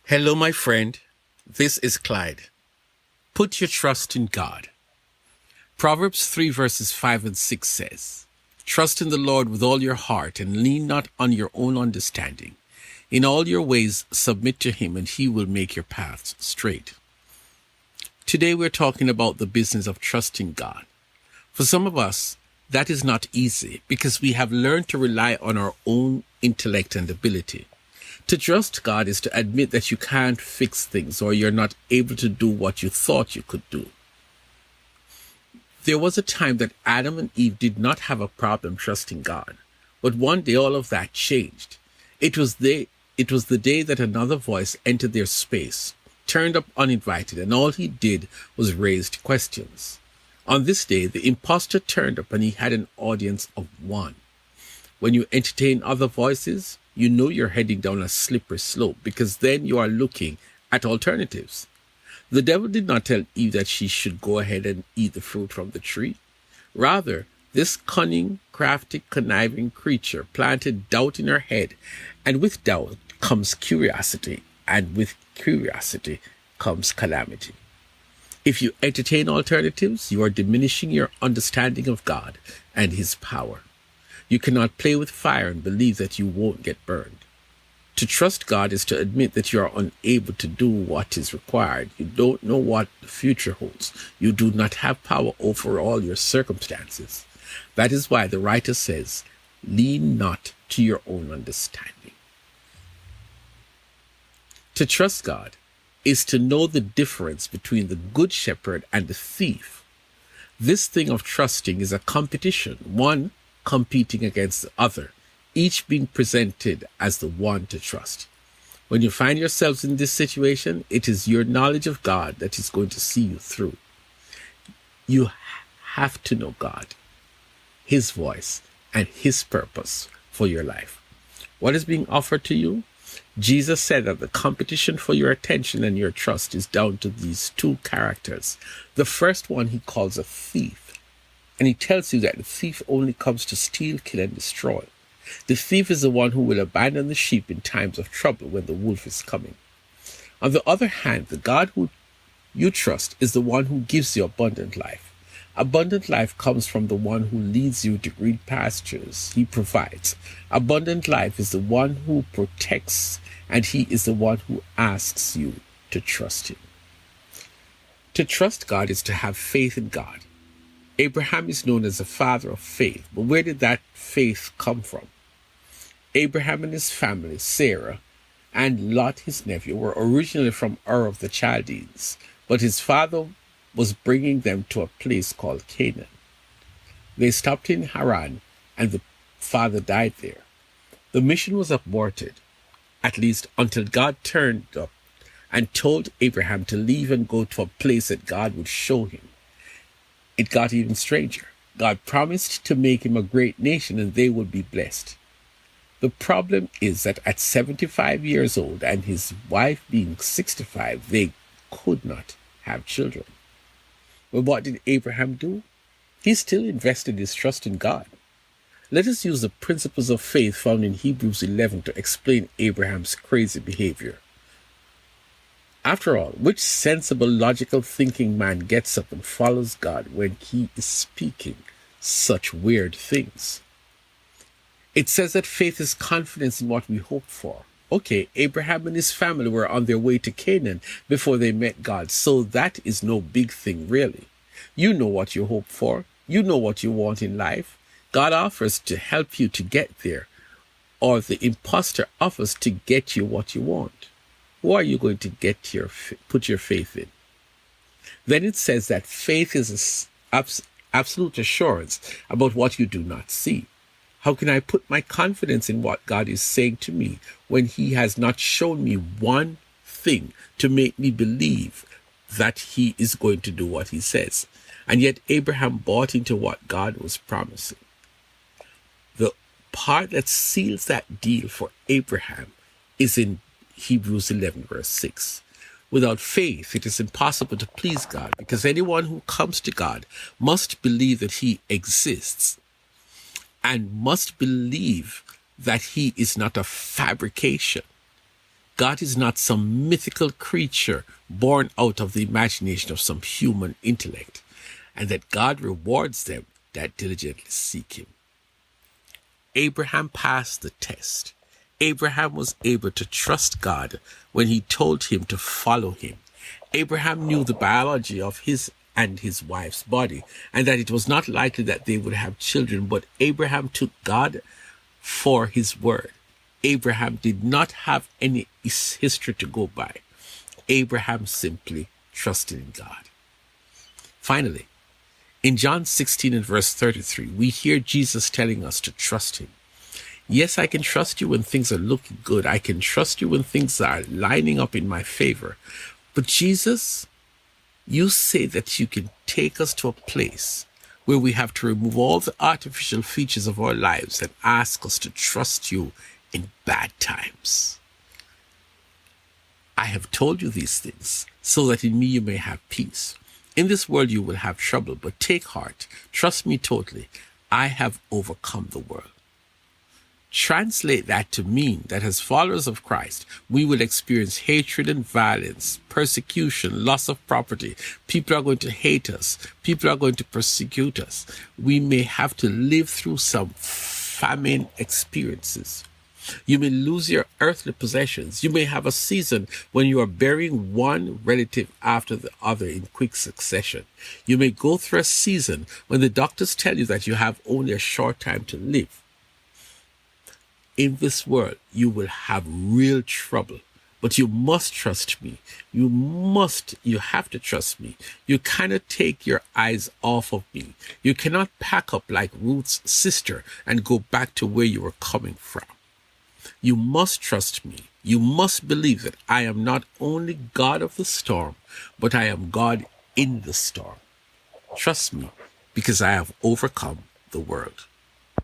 Hello, my friend. This is Clyde. Put your trust in God. Proverbs 3 verses 5 and 6 says, "Trust in the Lord with all your heart and lean not on your own understanding. In all your ways submit to him and he will make your paths straight." Today we're talking about the business of trusting God. For some of us, that is not easy because we have learned to rely on our own intellect and ability. To trust God is to admit that you can't fix things or you're not able to do what you thought you could do. There was a time that Adam and Eve did not have a problem trusting God, but one day all of that changed. It was the day that another voice entered their space, turned up uninvited, and all he did was raised questions. On this day, the imposter turned up and he had an audience of one. When you entertain other voices, you know you're heading down a slippery slope because then you are looking at alternatives. The devil did not tell Eve that she should go ahead and eat the fruit from the tree. Rather, this cunning, crafty, conniving creature planted doubt in her head, and with doubt comes curiosity, and with curiosity comes calamity. If you entertain alternatives, you are diminishing your understanding of God and his power. You cannot play with fire and believe that you won't get burned. To trust God is to admit that you are unable to do what is required. You don't know what the future holds. You do not have power over all your circumstances. That is why the writer says, "Lean not to your own understanding." To trust God is to know the difference between the good shepherd and the thief. This thing of trusting is a competition, one competing against the other, each being presented as the one to trust. When you find yourselves in this situation, it is your knowledge of God that is going to see you through. You have to know God, his voice, and his purpose for your life. What is being offered to you? Jesus said that the competition for your attention and your trust is down to these two characters. The first one he calls a thief. And he tells you that the thief only comes to steal, kill, and destroy. The thief is the one who will abandon the sheep in times of trouble when the wolf is coming. On the other hand, the God who you trust is the one who gives you abundant life. Abundant life comes from the one who leads you to green pastures. He provides. Abundant life is the one who protects, and he is the one who asks you to trust him. To trust God is to have faith in God. Abraham is known as the father of faith, but where did that faith come from? Abraham and his family, Sarah, and Lot, his nephew, were originally from Ur of the Chaldeans, but his father was bringing them to a place called Canaan. They stopped in Haran, and the father died there. The mission was aborted, at least until God turned up and told Abraham to leave and go to a place that God would show him. It got even stranger. God promised to make him a great nation and they would be blessed. The problem is that at 75 years old and his wife being 65, they could not have children. But what did Abraham do? He still invested his trust in God. Let us use the principles of faith found in Hebrews 11 to explain Abraham's crazy behavior. After all, which sensible, logical thinking man gets up and follows God when he is speaking such weird things? It says that faith is confidence in what we hope for. Okay, Abraham and his family were on their way to Canaan before they met God, so that is no big thing really. You know what you hope for. You know what you want in life. God offers to help you to get there, or the imposter offers to get you what you want. Who are you going to put your faith in? Then it says that faith is absolute assurance about what you do not see. How can I put my confidence in what God is saying to me when he has not shown me one thing to make me believe that he is going to do what he says? And yet Abraham bought into what God was promising. The part that seals that deal for Abraham is in Hebrews 11 verse 6. Without faith, it is impossible to please God because anyone who comes to God must believe that he exists and must believe that he is not a fabrication. God is not some mythical creature born out of the imagination of some human intellect, and that God rewards them that diligently seek him. Abraham passed the test. Abraham was able to trust God when he told him to follow him. Abraham knew the biology of his and his wife's body, and that it was not likely that they would have children, but Abraham took God for his word. Abraham did not have any history to go by. Abraham simply trusted in God. Finally, in John 16 and verse 33, we hear Jesus telling us to trust him. Yes, I can trust you when things are looking good. I can trust you when things are lining up in my favor. But Jesus, you say that you can take us to a place where we have to remove all the artificial features of our lives and ask us to trust you in bad times. I have told you these things so that in me you may have peace. In this world you will have trouble, but take heart. Trust me totally. I have overcome the world. Translate that to mean that as followers of Christ, we will experience hatred and violence, persecution, loss of property. People are going to hate us. People are going to persecute us. We may have to live through some famine experiences. You may lose your earthly possessions. You may have a season when you are burying one relative after the other in quick succession. You may go through a season when the doctors tell you that you have only a short time to live. In this world, you will have real trouble, but you must trust me. You have to trust me. You cannot take your eyes off of me. You cannot pack up like Ruth's sister and go back to where you were coming from. You must trust me. You must believe that I am not only God of the storm, but I am God in the storm. Trust me, because I have overcome the world.